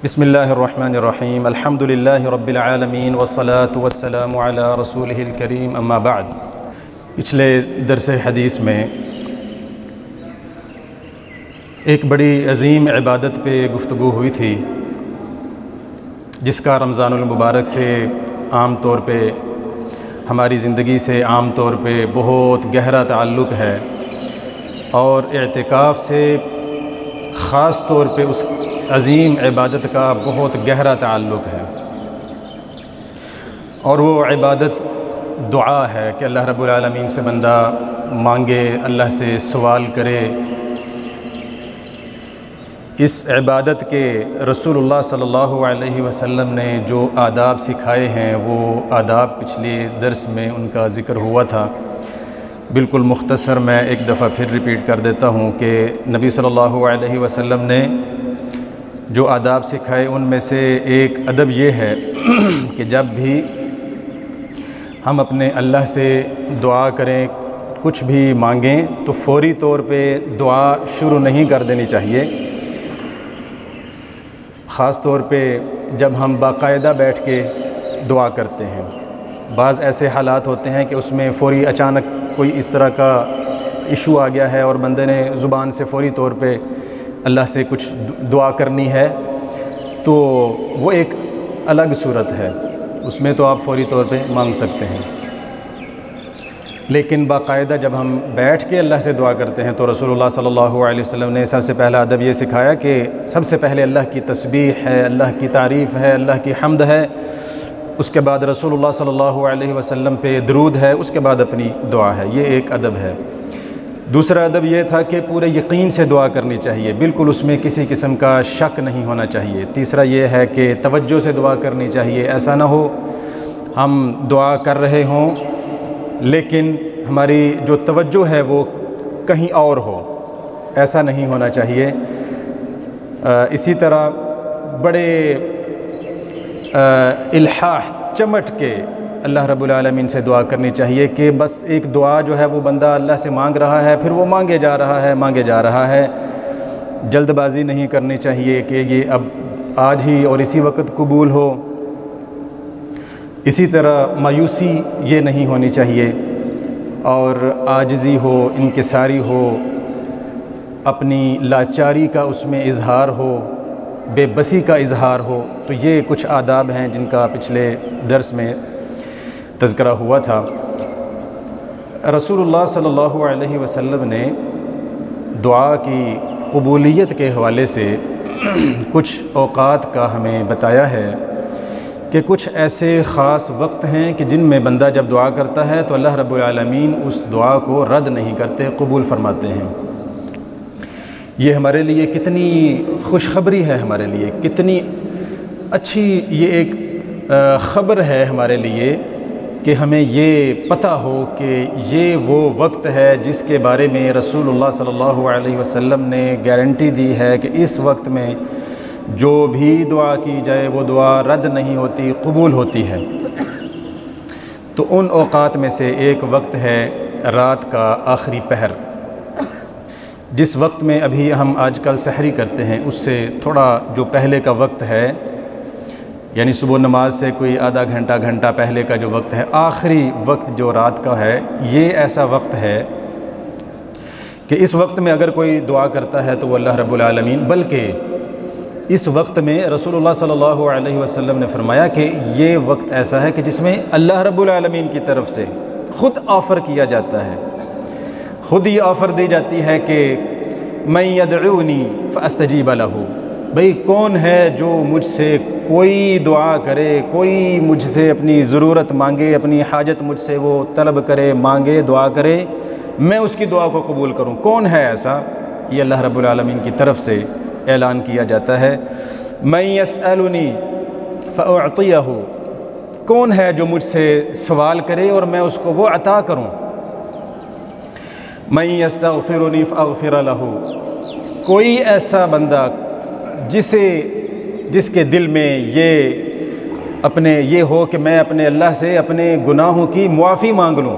بسم اللہ الرحمن الرحیم الحمد للہ رب العالمین والصلاة والسلام علی رسولہ الکریم اما بعد۔ پچھلے درس حدیث میں ایک بڑی عظیم عبادت پہ گفتگو ہوئی تھی جس کا رمضان المبارک سے عام طور پہ ہماری زندگی سے عام طور پہ بہت گہرا تعلق ہے، اور اعتکاف سے خاص طور پہ اس عظیم عبادت کا بہت گہرا تعلق ہے، اور وہ عبادت دعا ہے کہ اللہ رب العالمین سے بندہ مانگے، اللہ سے سوال کرے۔ اس عبادت کے رسول اللہ صلی اللہ علیہ وسلم نے جو آداب سکھائے ہیں وہ آداب پچھلے درس میں ان کا ذکر ہوا تھا۔ بالکل مختصر میں ایک دفعہ پھر ریپیٹ کر دیتا ہوں کہ نبی صلی اللہ علیہ وسلم نے جو آداب سکھائے ان میں سے ایک ادب یہ ہے کہ جب بھی ہم اپنے اللہ سے دعا کریں، کچھ بھی مانگیں تو فوری طور پہ دعا شروع نہیں کر دینی چاہیے، خاص طور پہ جب ہم باقاعدہ بیٹھ کے دعا کرتے ہیں۔ بعض ایسے حالات ہوتے ہیں کہ اس میں فوری اچانک کوئی اس طرح کا ایشو آ گیا ہے اور بندے نے زبان سے فوری طور پہ اللہ سے کچھ دعا کرنی ہے، تو وہ ایک الگ صورت ہے، اس میں تو آپ فوری طور پہ مانگ سکتے ہیں۔ لیکن باقاعدہ جب ہم بیٹھ کے اللہ سے دعا کرتے ہیں تو رسول اللہ صلی اللہ علیہ وسلم نے سب سے پہلا ادب یہ سکھایا کہ سب سے پہلے اللہ کی تسبیح ہے، اللہ کی تعریف ہے، اللہ کی حمد ہے، اس کے بعد رسول اللہ صلی اللہ علیہ وسلم پہ درود ہے، اس کے بعد اپنی دعا ہے۔ یہ ایک ادب ہے۔ دوسرا ادب یہ تھا کہ پورے یقین سے دعا کرنی چاہیے، بالکل اس میں کسی قسم کا شک نہیں ہونا چاہیے۔ تیسرا یہ ہے کہ توجہ سے دعا کرنی چاہیے، ایسا نہ ہو ہم دعا کر رہے ہوں لیکن ہماری جو توجہ ہے وہ کہیں اور ہو، ایسا نہیں ہونا چاہیے۔ اسی طرح بڑے الحاح چمٹ کے اللہ رب العالمین سے دعا کرنی چاہیے کہ بس ایک دعا جو ہے وہ بندہ اللہ سے مانگ رہا ہے، پھر وہ مانگے جا رہا ہے۔ جلد بازی نہیں کرنی چاہیے کہ یہ اب آج ہی اور اسی وقت قبول ہو۔ اسی طرح مایوسی یہ نہیں ہونی چاہیے، اور عاجزی ہو، انکساری ہو، اپنی لاچاری کا اس میں اظہار ہو، بے بسی کا اظہار ہو۔ تو یہ کچھ آداب ہیں جن کا پچھلے درس میں تذکرہ ہوا تھا۔ رسول اللہ صلی اللہ علیہ وسلم نے دعا کی قبولیت کے حوالے سے کچھ اوقات کا ہمیں بتایا ہے کہ کچھ ایسے خاص وقت ہیں کہ جن میں بندہ جب دعا کرتا ہے تو اللہ رب العالمین اس دعا کو رد نہیں کرتے، قبول فرماتے ہیں۔ یہ ہمارے لیے کتنی خوشخبری ہے، ہمارے لیے کتنی اچھی یہ ایک خبر ہے ہمارے لیے کہ ہمیں یہ پتہ ہو کہ یہ وہ وقت ہے جس کے بارے میں رسول اللہ صلی اللہ علیہ وسلم نے گارنٹی دی ہے کہ اس وقت میں جو بھی دعا کی جائے وہ دعا رد نہیں ہوتی، قبول ہوتی ہے۔ تو ان اوقات میں سے ایک وقت ہے رات کا آخری پہر، جس وقت میں ابھی ہم آج کل سحری کرتے ہیں اس سے تھوڑا جو پہلے کا وقت ہے، یعنی صبح نماز سے کوئی آدھا گھنٹہ پہلے کا جو وقت ہے، آخری وقت جو رات کا ہے، یہ ایسا وقت ہے کہ اس وقت میں اگر کوئی دعا کرتا ہے تو وہ اللہ رب العالمین، بلکہ اس وقت میں رسول اللہ صلی اللہ علیہ وسلم نے فرمایا کہ یہ وقت ایسا ہے کہ جس میں اللہ رب العالمین کی طرف سے خود آفر کیا جاتا ہے، خود ہی آفر دی جاتی ہے کہ من یدعونی فاستجیب لہ، بھئی کون ہے جو مجھ سے کوئی دعا کرے، کوئی مجھ سے اپنی ضرورت مانگے، اپنی حاجت مجھ سے وہ طلب کرے، مانگے، دعا کرے، میں اس کی دعا کو قبول کروں۔ کون ہے ایسا؟ یہ اللہ رب العالمین کی طرف سے اعلان کیا جاتا ہے۔ من یسألنی فاعطیہ، کون ہے جو مجھ سے سوال کرے اور میں اس کو وہ عطا کروں۔ من یستغفرنی فاغفر لہ، کوئی ایسا بندہ جس کے دل میں یہ ہو کہ میں اپنے اللہ سے اپنے گناہوں کی معافی مانگ لوں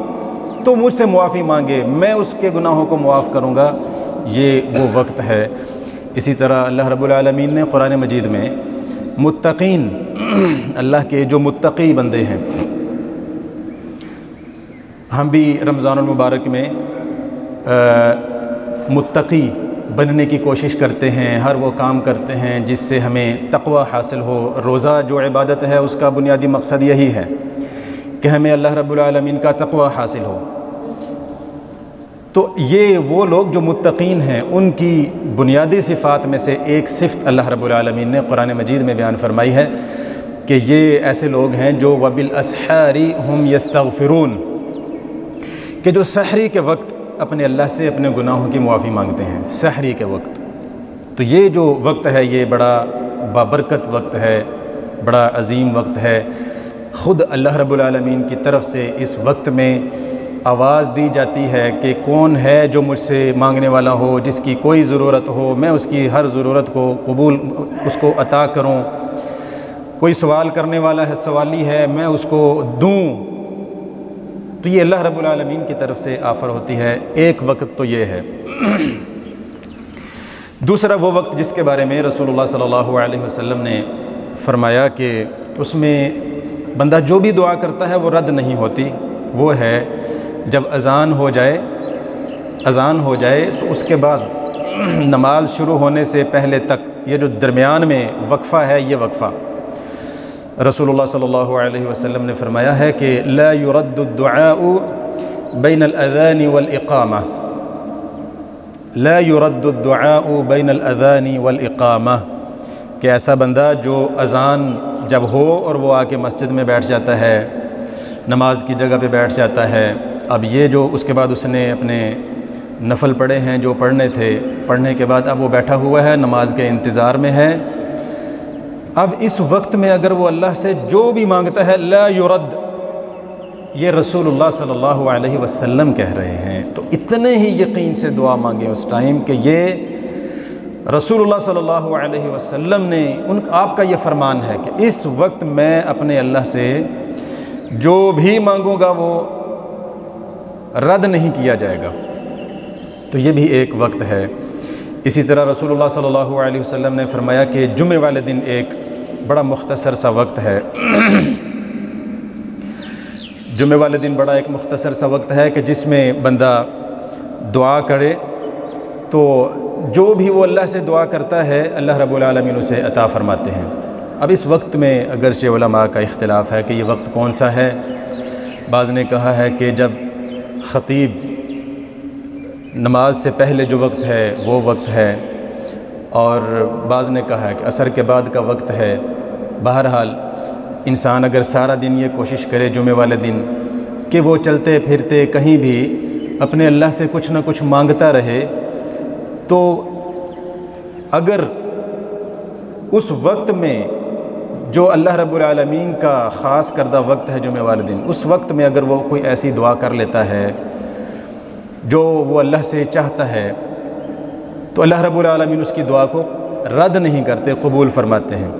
تو مجھ سے معافی مانگے، میں اس کے گناہوں کو معاف کروں گا، یہ وہ وقت ہے۔ اسی طرح اللہ رب العالمین نے قرآن مجید میں متقین اللہ کے جو متقی بندے ہیں، ہم بھی رمضان المبارک میں متقی بننے کی کوشش کرتے ہیں، ہر وہ کام کرتے ہیں جس سے ہمیں تقوی حاصل ہو۔ روزہ جو عبادت ہے اس کا بنیادی مقصد یہی ہے کہ ہمیں اللہ رب العالمین کا تقوی حاصل ہو۔ تو یہ وہ لوگ جو متقین ہیں، ان کی بنیادی صفات میں سے ایک صفت اللہ رب العالمین نے قرآن مجید میں بیان فرمائی ہے کہ یہ ایسے لوگ ہیں جو وَبِالْأَسْحَارِ هُمْ يَسْتَغْفِرُونَ، کہ جو سحری کے وقت اپنے اللہ سے اپنے گناہوں کی معافی مانگتے ہیں۔ سحری کے وقت، تو یہ جو وقت ہے یہ بڑا بابرکت وقت ہے، بڑا عظیم وقت ہے۔ خود اللہ رب العالمین کی طرف سے اس وقت میں آواز دی جاتی ہے کہ کون ہے جو مجھ سے مانگنے والا ہو، جس کی کوئی ضرورت ہو، میں اس کی ہر ضرورت کو قبول، اس کو عطا کروں۔ کوئی سوال کرنے والا ہے، سوالی ہے، میں اس کو دوں۔ تو یہ اللہ رب العالمین کی طرف سے آفر ہوتی ہے۔ ایک وقت تو یہ ہے۔ دوسرا وہ وقت جس کے بارے میں رسول اللہ صلی اللہ علیہ وسلم نے فرمایا کہ اس میں بندہ جو بھی دعا کرتا ہے وہ رد نہیں ہوتی، وہ ہے جب اذان ہو جائے تو اس کے بعد نماز شروع ہونے سے پہلے تک یہ جو درمیان میں وقفہ ہے، یہ وقفہ رسول اللہ صلی اللہ علیہ وسلم نے فرمایا ہے کہ لا يرد الدعاء بین الاذان والاقامہ، لا يرد الدعاء بین الاذان والاقامہ، کہ ایسا بندہ جو اذان جب ہو اور وہ آ کے مسجد میں بیٹھ جاتا ہے، نماز کی جگہ پہ بیٹھ جاتا ہے، اب یہ جو اس کے بعد اس نے اپنے نفل پڑھے ہیں جو پڑھنے تھے، پڑھنے کے بعد اب وہ بیٹھا ہوا ہے، نماز کے انتظار میں ہے، اب اس وقت میں اگر وہ اللہ سے جو بھی مانگتا ہے لا یرد، یہ رسول اللہ صلی اللہ علیہ وسلم کہہ رہے ہیں، تو اتنے ہی یقین سے دعا مانگیں اس ٹائم کہ یہ رسول اللہ صلی اللہ علیہ وسلم نے آپ کا یہ فرمان ہے کہ اس وقت میں اپنے اللہ سے جو بھی مانگوں گا وہ رد نہیں کیا جائے گا۔ تو یہ بھی ایک وقت ہے۔ اسی طرح رسول اللہ صلی اللہ علیہ وسلم نے فرمایا کہ جمعے والے دن ایک بڑا مختصر سا وقت ہے۔ جمعے والے دن بڑا ایک مختصر سا وقت ہے کہ جس میں بندہ دعا کرے تو جو بھی وہ اللہ سے دعا کرتا ہے اللہ رب العالمین اسے عطا فرماتے ہیں۔ اب اس وقت میں اگرچہ علماء کا اختلاف ہے کہ یہ وقت کون سا ہے۔ بعض نے کہا ہے کہ جب خطیب نماز سے پہلے جو وقت ہے وہ وقت ہے، اور بعض نے کہا ہے کہ عصر کے بعد کا وقت ہے۔ بہرحال انسان اگر سارا دن یہ کوشش کرے جمعے والے دن کہ وہ چلتے پھرتے کہیں بھی اپنے اللہ سے کچھ نہ کچھ مانگتا رہے، تو اگر اس وقت میں جو اللہ رب العالمین کا خاص کردہ وقت ہے جمعے والے دن، اس وقت میں اگر وہ کوئی ایسی دعا کر لیتا ہے جو وہ اللہ سے چاہتا ہے، تو اللہ رب العالمین اس کی دعا کو رد نہیں کرتے، قبول فرماتے ہیں۔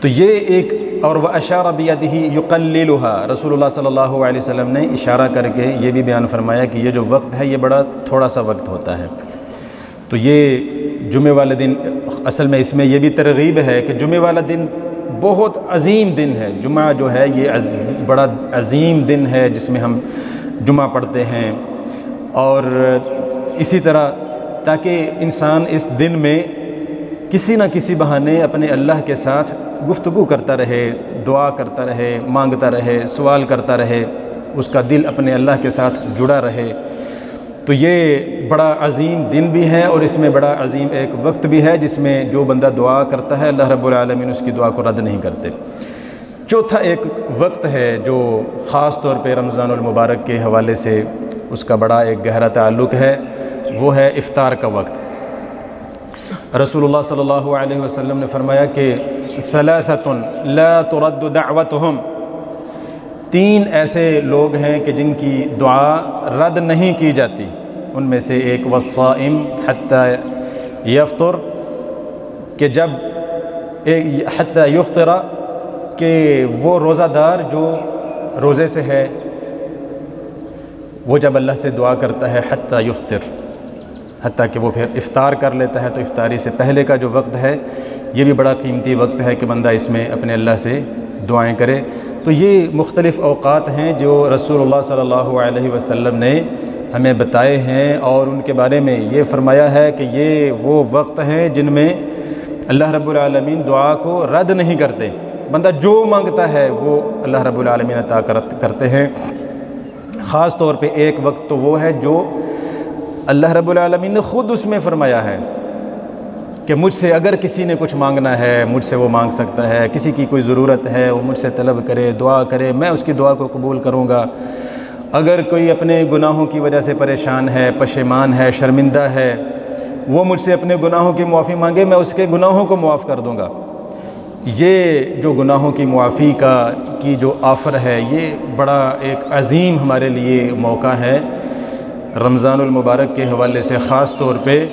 تو یہ ایک، اور وَأَشَارَ بِيَدِهِ يُقَلِّلُهَا، رسول اللہ صلی اللہ علیہ وسلم نے اشارہ کر کے یہ بھی بیان فرمایا کہ یہ جو وقت ہے یہ بڑا تھوڑا سا وقت ہوتا ہے۔ تو یہ جمعے والے دن، اصل میں اس میں یہ بھی ترغیب ہے کہ جمعے والا دن بہت عظیم دن ہے۔ جمعہ جو ہے یہ بڑا عظیم دن ہے جس میں ہم جمعہ پڑھتے ہیں، اور اسی طرح تاکہ انسان اس دن میں کسی نہ کسی بہانے اپنے اللہ کے ساتھ گفتگو کرتا رہے، دعا کرتا رہے، مانگتا رہے، سوال کرتا رہے، اس کا دل اپنے اللہ کے ساتھ جڑا رہے۔ تو یہ بڑا عظیم دن بھی ہے، اور اس میں بڑا عظیم ایک وقت بھی ہے جس میں جو بندہ دعا کرتا ہے اللہ رب العالمین اس کی دعا کو رد نہیں کرتے۔ چوتھا ایک وقت ہے جو خاص طور پہ رمضان المبارک کے حوالے سے اس کا بڑا ایک گہرا تعلق ہے، وہ ہے افطار کا وقت۔ رسول اللہ صلی اللہ علیہ وسلم نے فرمایا کہ ثلاثۃ لا ترد دعوتہم، تین ایسے لوگ ہیں کہ جن کی دعا رد نہیں کی جاتی، ان میں سے ایک والصائم حتی یفطر، کہ جب حتی یفطر، کہ وہ روزہ دار جو روزے سے ہے وہ جب اللہ سے دعا کرتا ہے حتی یفطر، حتیٰ کہ وہ پھر افطار کر لیتا ہے، تو افطاری سے پہلے کا جو وقت ہے یہ بھی بڑا قیمتی وقت ہے کہ بندہ اس میں اپنے اللہ سے دعائیں کرے۔ تو یہ مختلف اوقات ہیں جو رسول اللہ صلی اللہ علیہ وسلم نے ہمیں بتائے ہیں، اور ان کے بارے میں یہ فرمایا ہے کہ یہ وہ وقت ہیں جن میں اللہ رب العالمین دعا کو رد نہیں کرتے، بندہ جو مانگتا ہے وہ اللہ رب العالمین عطا کرتے ہیں۔ خاص طور پہ ایک وقت تو وہ ہے جو اللہ رب العالمین نے خود اس میں فرمایا ہے کہ مجھ سے اگر کسی نے کچھ مانگنا ہے مجھ سے وہ مانگ سکتا ہے، کسی کی کوئی ضرورت ہے وہ مجھ سے طلب کرے، دعا کرے، میں اس کی دعا کو قبول کروں گا۔ اگر کوئی اپنے گناہوں کی وجہ سے پریشان ہے، پشیمان ہے، شرمندہ ہے، وہ مجھ سے اپنے گناہوں کی معافی مانگے، میں اس کے گناہوں کو معاف کر دوں گا۔ یہ جو گناہوں کی معافی کی جو آفر ہے، یہ بڑا ایک عظیم ہمارے لیے موقع ہے۔ رمضان المبارک کے حوالے سے خاص طور پہ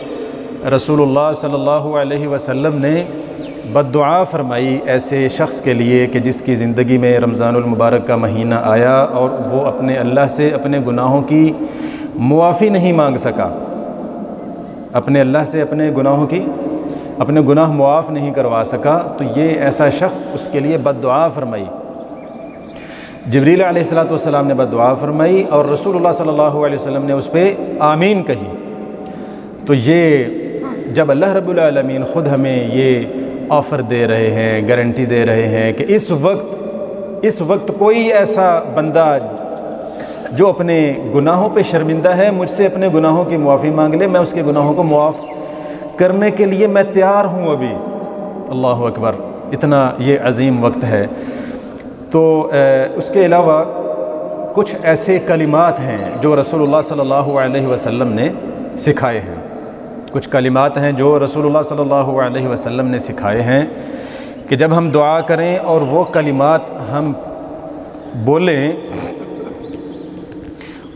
رسول اللہ صلی اللہ علیہ وسلم نے بد دعا فرمائی ایسے شخص کے لیے کہ جس کی زندگی میں رمضان المبارک کا مہینہ آیا اور وہ اپنے اللہ سے اپنے گناہوں کی معافی نہیں مانگ سکا، اپنے اللہ سے اپنے گناہ معاف نہیں کروا سکا، تو یہ ایسا شخص، اس کے لیے بد دعا فرمائی۔ جبریل علیہ السلام نے بد دعا فرمائی اور رسول اللہ صلی اللہ علیہ وسلم نے اس پہ آمین کہی۔ تو یہ جب اللہ رب العالمین خود ہمیں یہ آفر دے رہے ہیں، گارنٹی دے رہے ہیں کہ اس وقت کوئی ایسا بندہ جو اپنے گناہوں پہ شرمندہ ہے مجھ سے اپنے گناہوں کی معافی مانگ لے، میں اس کے گناہوں کو معاف کرنے کے لیے میں تیار ہوں ابھی۔ اللہ اکبر، اتنا یہ عظیم وقت ہے۔ تو اس کے علاوہ کچھ ایسے کلمات ہیں جو رسول اللہ صلی اللہ علیہ وسلم نے سکھائے ہیں، کچھ کلمات ہیں جو رسول اللہ صلی اللہ علیہ وسلم نے سکھائے ہیں کہ جب ہم دعا کریں اور وہ کلمات ہم بولیں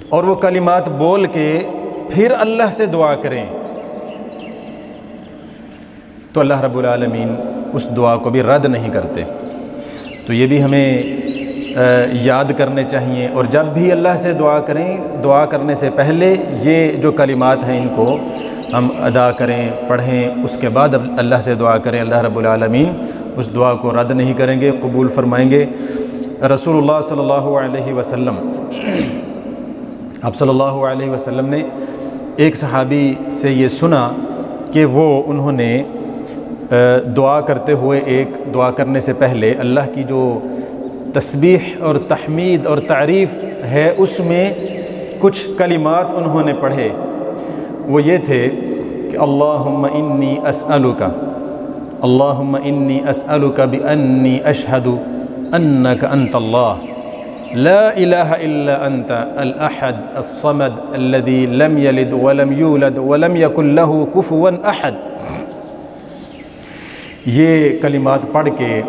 اور وہ کلمات بول کے پھر اللہ سے دعا کریں تو اللہ رب العالمین اس دعا کو بھی رد نہیں کرتے۔ تو یہ بھی ہمیں یاد کرنے چاہیے، اور جب بھی اللہ سے دعا کریں، دعا کرنے سے پہلے یہ جو کلمات ہیں ان کو ہم ادا کریں، پڑھیں، اس کے بعد اللہ سے دعا کریں۔ اللہ رب العالمین اس دعا کو رد نہیں کریں گے، قبول فرمائیں گے۔ رسول اللہ صلی اللہ علیہ وسلم، آپ صلی اللہ علیہ وسلم نے ایک صحابی سے یہ سنا کہ انہوں نے دعا کرتے ہوئے، دعا کرنے سے پہلے اللہ کی جو تسبیح اور تحمید اور تعریف ہے اس میں کچھ کلمات انہوں نے پڑھے۔ وہ یہ تھے کہ اللہم انی اسألک بانی اشہد انک انت اللہ لا الہ الا انت الاحد الصمد الذی لم یلد ولم یولد ولم یکن لہ کفوا احد۔ یہ کلمات پڑھ کے،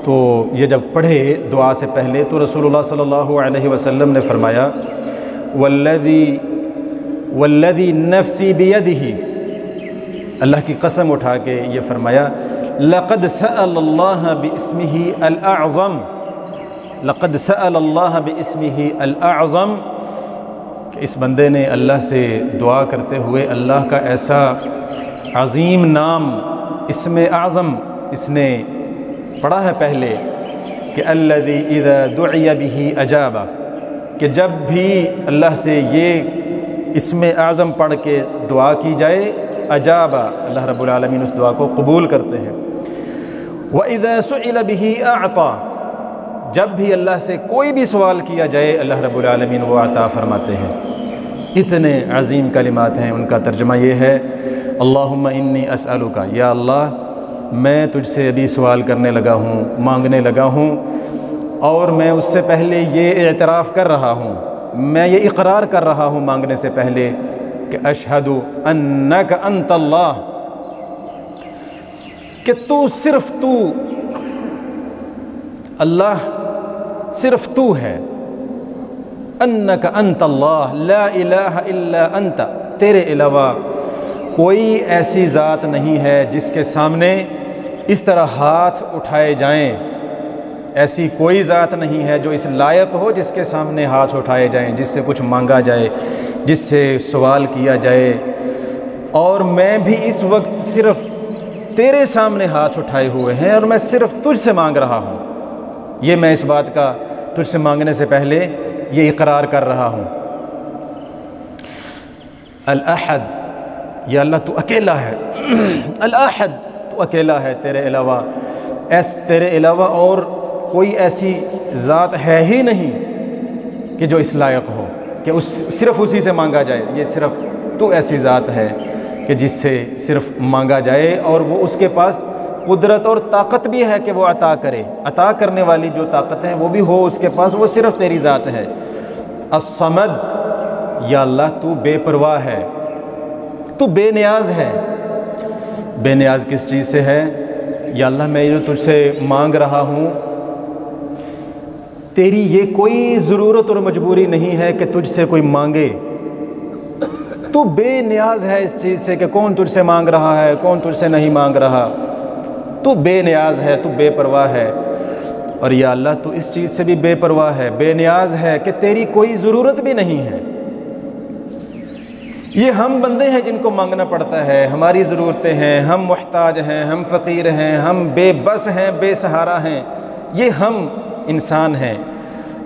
تو یہ جب پڑھے دعا سے پہلے، تو رسول اللہ صلی اللہ علیہ وسلم نے فرمایا والذی نفسی بیدہ، اللہ کی قسم اٹھا کے یہ فرمایا لقد سأل اللہ باسمہ الاعظم، لقد سأل اللہ باسمہ الاعظم، کہ اس بندے نے اللہ سے دعا کرتے ہوئے اللہ کا ایسا عظیم نام، اسم اعظم اس نے پڑھا ہے پہلے کہ الذی اذا دعی بہ اجابہ، کہ جب بھی اللہ سے یہ اسم اعظم پڑھ کے دعا کی جائے، اجابہ، اللہ رب العالمین اس دعا کو قبول کرتے ہیں۔ وَإِذَا سُئِلَ بِهِ أَعْطَى، جب بھی اللہ سے کوئی بھی سوال کیا جائے اللہ رب العالمین وہ عطا فرماتے ہیں۔ اتنے عظیم کلمات ہیں، ان کا ترجمہ یہ ہے اللہم انی اسألک، یا اللہ میں تجھ سے ابھی سوال کرنے لگا ہوں، مانگنے لگا ہوں، اور میں اس سے پہلے یہ اعتراف کر رہا ہوں، میں یہ اقرار کر رہا ہوں مانگنے سے پہلے کہ اشہد انک انت اللہ، کہ صرف تو اللہ، صرف تو ہے، انک انت اللہ لا الہ الا انت، تیرے علاوہ کوئی ایسی ذات نہیں ہے جس کے سامنے اس طرح ہاتھ اٹھائے جائیں، ایسی کوئی ذات نہیں ہے جو اس لائق ہو جس کے سامنے ہاتھ اٹھائے جائیں، جس سے کچھ مانگا جائے، جس سے سوال کیا جائے۔ اور میں بھی اس وقت صرف تیرے سامنے ہاتھ اٹھائے ہوئے ہیں اور میں صرف تجھ سے مانگ رہا ہوں. یہ میں اس بات کا تجھ سے مانگنے سے پہلے یہ اقرار کر رہا ہوں. الاحد، یا اللہ تو اکیلا ہے. الاحد، تو اکیلا ہے، تیرے علاوہ اور کوئی ایسی ذات ہے ہی نہیں کہ جو اس لائق ہو کہ صرف اسی سے مانگا جائے. یہ صرف تو ایسی ذات ہے کہ جس سے صرف مانگا جائے، اور وہ اس کے پاس قدرت اور طاقت بھی ہے کہ وہ عطا کرے. عطا کرنے والی جو طاقت ہے وہ بھی ہو اس کے پاس، وہ صرف تیری ذات ہے. الصمد، یا اللہ تو بے پرواہ ہے، تو بے نیاز ہے. بے نیاز کس چیز سے ہے؟ یا اللہ میں جو تجھ سے مانگ رہا ہوں، تیری یہ کوئی ضرورت اور مجبوری نہیں ہے کہ تجھ سے کوئی مانگے. تو بے نیاز ہے اس چیز سے کہ کون تجھ سے مانگ رہا ہے، کون تجھ سے نہیں مانگ رہا. تو بے نیاز ہے، تو بے پرواہ ہے. اور یا اللہ تو اس چیز سے بھی بے پرواہ ہے، بے نیاز ہے کہ تیری کوئی ضرورت بھی نہیں ہے. یہ ہم بندے ہیں جن کو مانگنا پڑتا ہے، ہماری ضرورتیں ہیں، ہم محتاج ہیں، ہم فقیر ہیں، ہم بے بس ہیں، بے سہارا ہیں. یہ ہم انسان ہیں.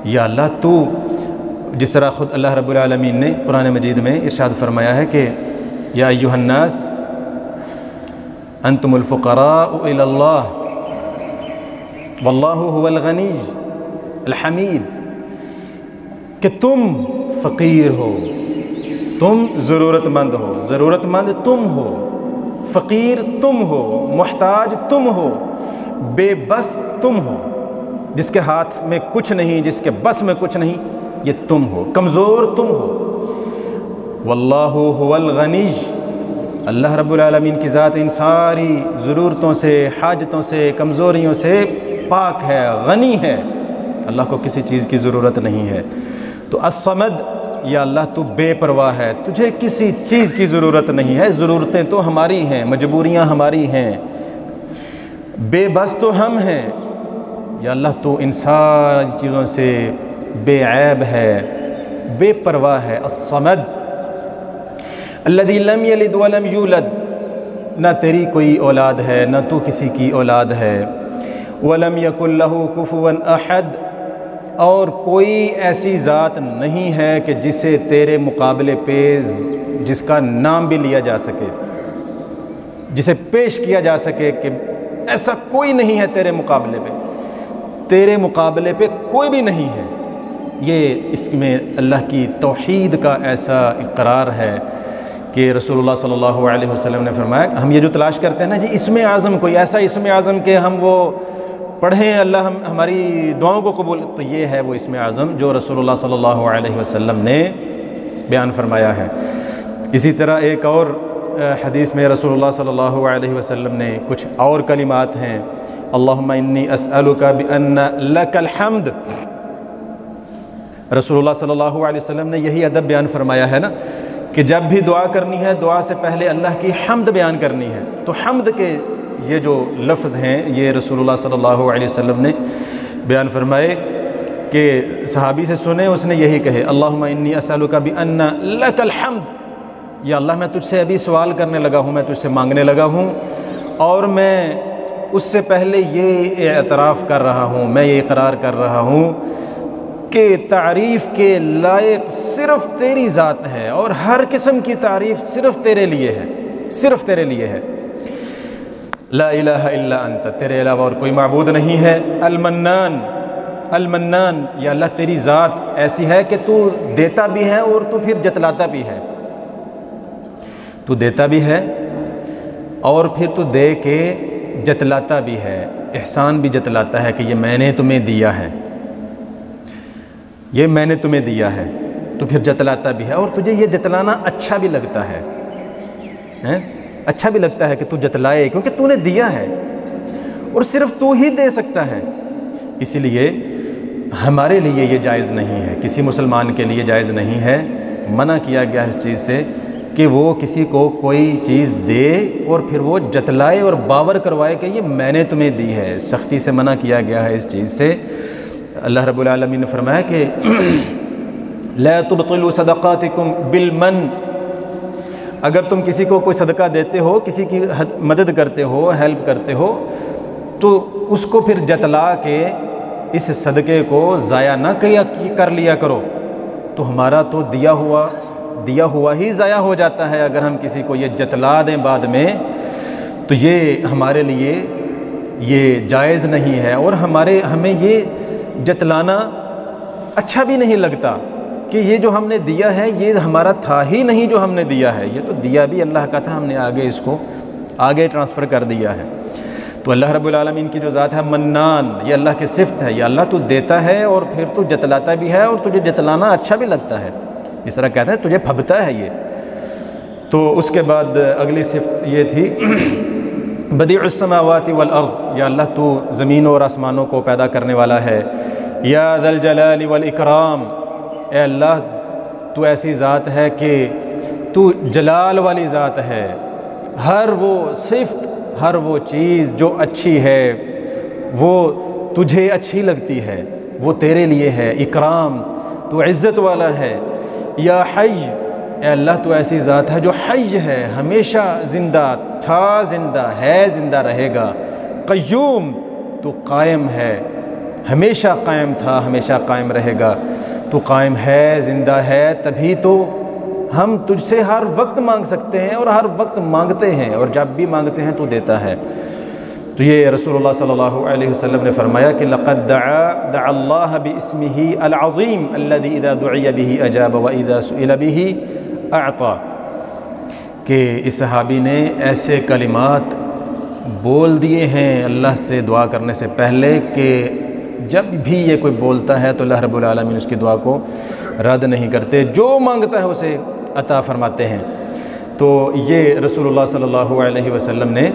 یا اللہ تو جس طرح خود اللہ رب العالمین نے قرآن مجید میں ارشاد فرمایا ہے کہ یا ایھا الناس انتم الفقراء الی اللہ واللہ هو الغنی الحمید، کہ تم فقیر ہو، تم ضرورت مند ہو. ضرورت مند تم ہو، فقیر تم ہو، محتاج تم ہو، بے بس تم ہو. جس کے ہاتھ میں کچھ نہیں، جس کے بس میں کچھ نہیں، یہ تم ہو. کمزور تم ہو. واللہ هو الغنی، اللہ رب العالمین کی ذات ان ساری ضرورتوں سے، حاجتوں سے، کمزوریوں سے پاک ہے، غنی ہے. اللہ کو کسی چیز کی ضرورت نہیں ہے. تو الصمد، یا اللہ تو بے پرواہ ہے، تجھے کسی چیز کی ضرورت نہیں ہے. ضرورتیں تو ہماری ہیں، مجبوریاں ہماری ہیں، بے بس تو ہم ہیں. یا اللہ تو ان ساری چیزوں سے بے عیب ہے، بے پرواہ ہے. الصمد الذی لم یلد ولم یولد، نہ تیری کوئی اولاد ہے، نہ تو کسی کی اولاد ہے. ولم یکن لہ کفوا احد، اور کوئی ایسی ذات نہیں ہے کہ جسے تیرے مقابلے پہ جس کا نام بھی لیا جا سکے، جسے پیش کیا جا سکے، کہ ایسا کوئی نہیں ہے تیرے مقابلے پہ. تیرے مقابلے پہ کوئی بھی نہیں ہے. یہ اس میں اللہ کی توحید کا ایسا اقرار ہے کہ رسول اللہ صلی اللہ علیہ وسلم نے فرمایا کہ ہم یہ جو تلاش کرتے ہیں نا جی اسم اعظم، کوئی ایسا اسم اعظم کہ ہم وہ پڑھیں اللہ ہماری دعاؤں کو قبول، تو یہ ہے وہ اسم اعظم جو رسول اللہ صلی اللہ علیہ وسلم نے بیان فرمایا ہے. اسی طرح ایک اور حدیث میں رسول اللہ صلی اللہ علیہ وسلم نے کچھ اور کلمات ہیں. اللہم انی اسألک بأن لک الحمد. رسول اللہ صلی اللہ علیہ وسلم نے یہی ادب بیان فرمایا ہے نا کہ جب بھی دعا کرنی ہے، دعا سے پہلے اللہ کی حمد بیان کرنی ہے. تو حمد کے یہ جو لفظ ہیں یہ رسول اللہ صلی اللہ علیہ وسلم نے بیان فرمائے کہ صحابی سے سنے، اس نے یہی کہے اللہم انی اسألک بأن لک الحمد. یا اللہ میں تجھ سے ابھی سوال کرنے لگا ہوں، میں تجھ سے مانگنے لگا ہوں، اور میں اس سے پہلے یہ اعتراف کر رہا ہوں، میں یہ اقرار کر رہا ہوں کہ تعریف کے لائق صرف تیری ذات ہے، اور ہر قسم کی تعریف صرف تیرے لیے ہے، صرف تیرے لیے ہے. لا الہ الا انت، تیرے علاوہ اور کوئی معبود نہیں ہے. المنان، المنان، یا اللہ تیری ذات ایسی ہے کہ تو دیتا بھی ہے اور تو پھر جتلاتا بھی ہے. تو دیتا بھی ہے اور پھر تو دے کے جتلاتا بھی ہے، احسان بھی جتلاتا ہے کہ یہ میں نے تمہیں دیا ہے، یہ میں نے تمہیں دیا ہے. تو پھر جتلاتا بھی ہے، اور تجھے یہ جتلانا اچھا بھی لگتا ہے، اچھا بھی لگتا ہے کہ تو جتلائے، کیونکہ تو نے دیا ہے اور صرف تو ہی دے سکتا ہے. اسی لیے ہمارے لیے یہ جائز نہیں ہے، کسی مسلمان کے لیے جائز نہیں ہے، منع کیا گیا اس چیز سے کہ وہ کسی کو کوئی چیز دے اور پھر وہ جتلائے اور باور کروائے کہ یہ میں نے تمہیں دی ہے. سختی سے منع کیا گیا ہے اس چیز سے. اللہ رب العالمین نے فرمایا کہ لا تبطلوا صدقاتکم بالمن، اگر تم کسی کو کوئی صدقہ دیتے ہو، کسی کی مدد کرتے ہو، ہیلپ کرتے ہو، تو اس کو پھر جتلا کے اس صدقے کو ضائع نہ کر لیا کرو، تو ہمارا تو دیا ہوا ہی ضائع ہو جاتا ہے اگر ہم کسی کو یہ جتلا دیں بعد میں، تو یہ ہمارے لیے یہ جائز نہیں ہے، اور ہمیں یہ جتلانا اچھا بھی نہیں لگتا کہ یہ جو ہم نے دیا ہے یہ ہمارا تھا ہی نہیں جو ہم نے دیا ہے، یہ تو دیا بھی اللہ کا تھا، ہم نے اس کو آگے ٹرانسفر کر دیا ہے۔ تو اللہ رب العالمین کی جو ذات ہے منان، یہ اللہ کی صفت ہے، یا اللہ تو دیتا ہے اور پھر تو جتلاتا بھی ہے، اور تجھے جتلانا اچھا بھی لگتا ہے، اس طرح کہتا ہے تجھے پھبتا ہے یہ۔ تو اس کے بعد اگلی صفت یہ تھی بدیع السماوات والارض، یا اللہ تو زمینوں اور آسمانوں کو پیدا کرنے والا ہے۔ یا ذا الجلال والاکرام، اے اللہ تو ایسی ذات ہے کہ تو جلال والی ذات ہے، ہر وہ صفت، ہر وہ چیز جو اچھی ہے وہ تجھے اچھی لگتی ہے، وہ تیرے لیے ہے۔ اکرام، تو عزت والا ہے۔ یا حی، اے اللہ تو ایسی ذات ہے جو حی ہے، ہمیشہ زندہ تھا، زندہ ہے، زندہ رہے گا۔ قیوم، تو قائم ہے، ہمیشہ قائم تھا، ہمیشہ قائم رہے گا، تو قائم ہے، زندہ ہے، تبھی تو ہم تجھ سے ہر وقت مانگ سکتے ہیں اور ہر وقت مانگتے ہیں، اور جب بھی مانگتے ہیں تو دیتا ہے۔ تو یہ رسول اللہ صلی اللہ علیہ وسلم نے فرمایا کہ لقد دعا اللہ باسمہ العظیم الذی اذا دعی بہ اجاب واذا سئل بہ اعطى، کہ اس صحابی نے ایسے کلمات بول دیے ہیں اللہ سے دعا کرنے سے پہلے کہ جب بھی یہ کوئی بولتا ہے تو اللہ رب العالمین اس کی دعا کو رد نہیں کرتے، جو مانگتا ہے اسے عطا فرماتے ہیں۔ تو یہ رسول اللہ صلی اللہ علیہ وسلم نے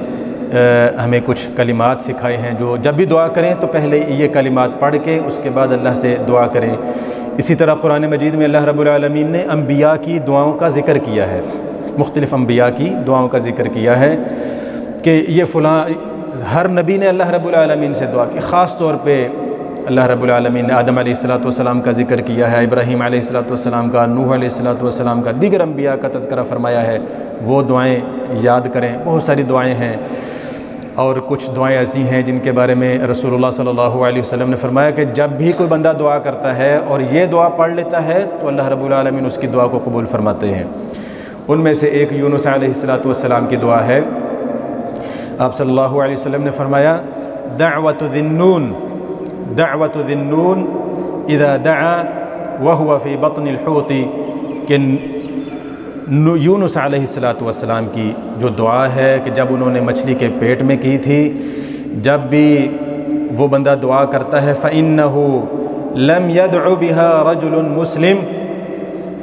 ہمیں کچھ کلمات سکھائے ہیں، جو جب بھی دعا کریں تو پہلے یہ کلمات پڑھ کے اس کے بعد اللہ سے دعا کریں۔ اسی طرح قرآن مجید میں اللہ رب العالمین نے انبیاء کی دعاؤں کا ذکر کیا ہے، مختلف انبیاء کی دعاؤں کا ذکر کیا ہے کہ یہ فلاں، ہر نبی نے اللہ رب العالمین سے دعا کی۔ خاص طور پہ اللہ رب العالمین نے آدم علیہ السلام کا ذکر کیا ہے، ابراہیم علیہ السلام کا، نوح علیہ السلام کا، دیگر انبیاء کا تذکرہ فرمایا ہے، وہ دعائیں یاد کریں۔ بہت ساری دعائیں ہیں، اور کچھ دعائیں ایسی ہیں جن کے بارے میں رسول اللہ صلی اللہ علیہ وسلم نے فرمایا کہ جب بھی کوئی بندہ دعا کرتا ہے اور یہ دعا پڑھ لیتا ہے تو اللہ رب العالمین اس کی دعا کو قبول فرماتے ہیں۔ ان میں سے ایک یونس علیہ السلام کی دعا ہے۔ آپ صلی اللہ علیہ وسلم نے فرمایا دعوت ذی النون، دعوت ذی النون اذا دعا وهو فی بطن الحوت، کہ یونس علیہ السلام کی جو دعا ہے کہ جب انہوں نے مچھلی کے پیٹ میں کی تھی، جب بھی وہ بندہ دعا کرتا ہے فَإِنَّهُ لَمْ يَدْعُ بِهَا رَجُلٌ مُسْلِمٌ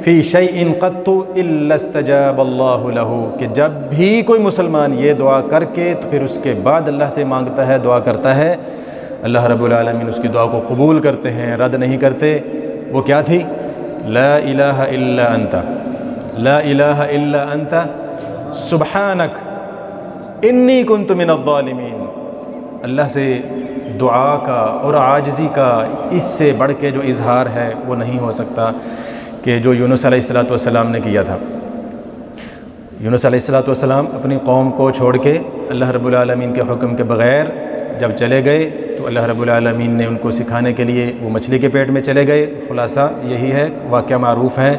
فِي شَيْءٍ قَطُّ إِلَّا اسْتَجَابَ اللَّهُ لَهُ، کہ جب بھی کوئی مسلمان یہ دعا کر کے تو پھر اس کے بعد اللہ سے مانگتا ہے، دعا کرتا ہے، اللہ رب العالمین اس کی دعا کو قبول کرتے ہیں، رد نہیں کرتے۔ وہ کیا تھی؟ لا الہ الا انت، لا الہ الا انت سبحانک انی کنت من الظالمین۔ اللہ سے دعا کا اور عاجزی کا اس سے بڑھ کے جو اظہار ہے وہ نہیں ہو سکتا کہ جو یونس علیہ السلام نے کیا تھا۔ یونس علیہ السلام اپنی قوم کو چھوڑ کے اللہ رب العالمین کے حکم کے بغیر جب چلے گئے تو اللہ رب العالمین نے ان کو سکھانے کے لیے وہ مچھلی کے پیٹ میں چلے گئے۔ خلاصہ یہی ہے، واقعہ معروف ہے۔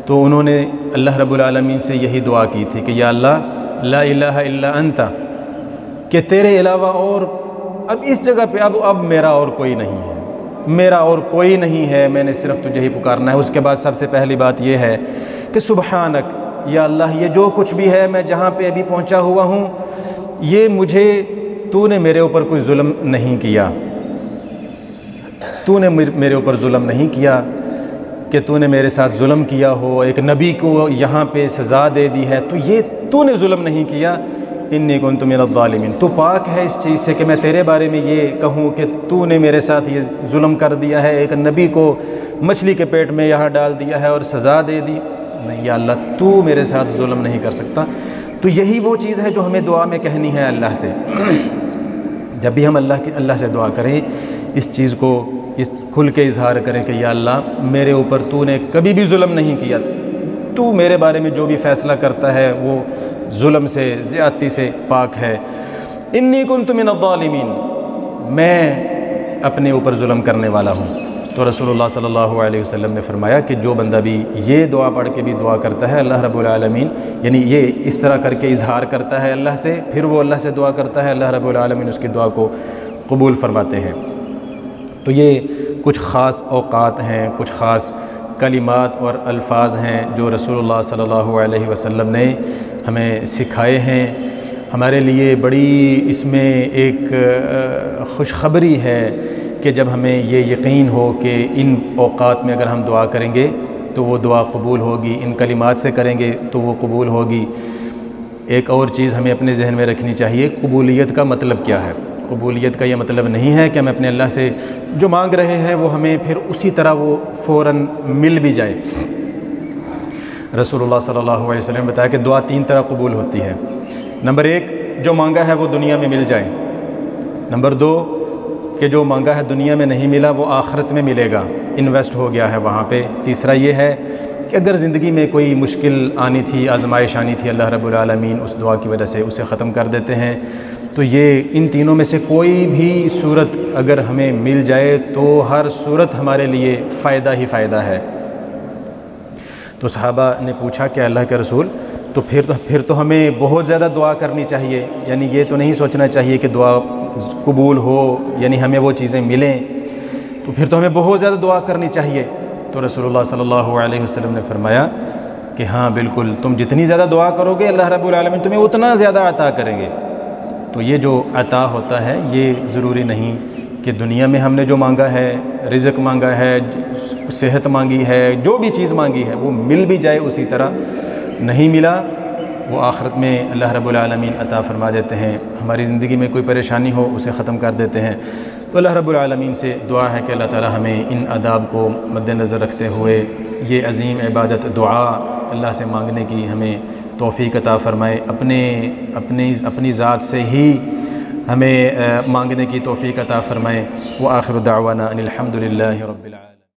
تو انہوں نے اللہ رب العالمین سے یہی دعا کی تھی کہ یا اللہ لا الہ الا انت، کہ تیرے علاوہ اور اب اس جگہ پہ اب میرا اور کوئی نہیں ہے، میرا اور کوئی نہیں ہے، میں نے صرف تجھے ہی پکارنا ہے۔ اس کے بعد سب سے پہلی بات یہ ہے کہ سبحانک، یا اللہ یہ جو کچھ بھی ہے، میں جہاں پہ ابھی پہنچا ہوا ہوں، یہ مجھے تو نے میرے اوپر کوئی ظلم نہیں کیا، تو نے میرے اوپر ظلم نہیں کیا کہ تو نے میرے ساتھ ظلم کیا ہو، ایک نبی کو یہاں پہ سزا دے دی ہے، تو یہ تو نے ظلم نہیں کیا۔ انی کنت من الظالمین، تو پاک ہے اس چیز سے کہ میں تیرے بارے میں یہ کہوں کہ تو نے میرے ساتھ یہ ظلم کر دیا ہے، ایک نبی کو مچھلی کے پیٹ میں یہاں ڈال دیا ہے اور سزا دے دی۔ نہیں یا اللہ، تو میرے ساتھ ظلم نہیں کر سکتا۔ تو یہی وہ چیز ہے جو ہمیں دعا میں کہنی ہے اللہ سے۔ جب بھی ہم اللہ سے دعا کریں، اس چیز کو کھل کے اظہار کریں کہ یا اللہ میرے اوپر تو نے کبھی بھی ظلم نہیں کیا، تو میرے بارے میں جو بھی فیصلہ کرتا ہے وہ ظلم سے زیادتی سے پاک ہے۔ انی کنت من الظالمین، میں اپنے اوپر ظلم کرنے والا ہوں۔ تو رسول اللہ صلی اللہ علیہ وسلم نے فرمایا کہ جو بندہ بھی یہ دعا پڑھ کے بھی دعا کرتا ہے اللہ رب العالمین، یعنی یہ اس طرح کر کے اظہار کرتا ہے اللہ سے، پھر وہ اللہ سے دعا کرتا ہے، اللہ رب العالمین اس کی دعا کو قبول فرماتے ہیں۔ تو یہ کچھ خاص اوقات ہیں، کچھ خاص کلمات اور الفاظ ہیں جو رسول اللہ صلی اللہ علیہ وسلم نے ہمیں سکھائے ہیں۔ ہمارے لیے بڑی اس میں ایک خوشخبری ہے کہ جب ہمیں یہ یقین ہو کہ ان اوقات میں اگر ہم دعا کریں گے تو وہ دعا قبول ہوگی، ان کلمات سے کریں گے تو وہ قبول ہوگی۔ ایک اور چیز ہمیں اپنے ذہن میں رکھنی چاہیے، قبولیت کا مطلب کیا ہے۔ قبولیت کا یہ مطلب نہیں ہے کہ ہم اپنے اللہ سے جو مانگ رہے ہیں وہ ہمیں پھر اسی طرح وہ فوراً مل بھی جائے۔ رسول اللہ صلی اللہ علیہ وسلم نے بتایا کہ دعا 3 طرح قبول ہوتی ہے۔ نمبر 1، جو مانگا ہے وہ دنیا میں مل جائے۔ نمبر 2، کہ جو مانگا ہے دنیا میں نہیں ملا وہ آخرت میں ملے گا، انویسٹ ہو گیا ہے وہاں پہ۔ تیسرا یہ ہے کہ اگر زندگی میں کوئی مشکل آنی تھی، آزمائش آنی تھی، اللہ رب العالمین اس دعا کی وجہ سے اسے ختم کر دیتے ہیں۔ تو یہ ان تینوں میں سے کوئی بھی صورت اگر ہمیں مل جائے تو ہر صورت ہمارے لیے فائدہ ہی فائدہ ہے۔ تو صحابہ نے پوچھا کہ اللہ کے رسول تو پھر تو ہمیں بہت زیادہ دعا کرنی چاہیے، یعنی یہ تو نہیں سوچنا چاہیے کہ دعا قبول ہو یعنی ہمیں وہ چیزیں ملیں، تو پھر تو ہمیں بہت زیادہ دعا کرنی چاہیے۔ تو رسول اللہ صلی اللہ علیہ وسلم نے فرمایا کہ ہاں بالکل، تم جتنی زیادہ دعا کرو گے اللہ رب العالمین تمہیں اتنا زیادہ عطا کریں گے۔ تو یہ جو عطا ہوتا ہے یہ ضروری نہیں کہ دنیا میں ہم نے جو مانگا ہے، رزق مانگا ہے، صحت مانگی ہے، جو بھی چیز مانگی ہے وہ مل بھی جائے اسی طرح۔ نہیں ملا وہ آخرت میں اللہ رب العالمین عطا فرما دیتے ہیں۔ ہماری زندگی میں کوئی پریشانی ہو اسے ختم کر دیتے ہیں۔ تو اللہ رب العالمین سے دعا ہے کہ اللہ تعالی ہمیں ان آداب کو مد نظر رکھتے ہوئے یہ عظیم عبادت دعا اللہ سے مانگنے کی ہمیں توفیق عطا فرمائے، اپنی ذات سے ہی ہمیں مانگنے کی توفیق عطا فرمائے۔ وآخر دعوانا ان الحمد للہ رب العالمین۔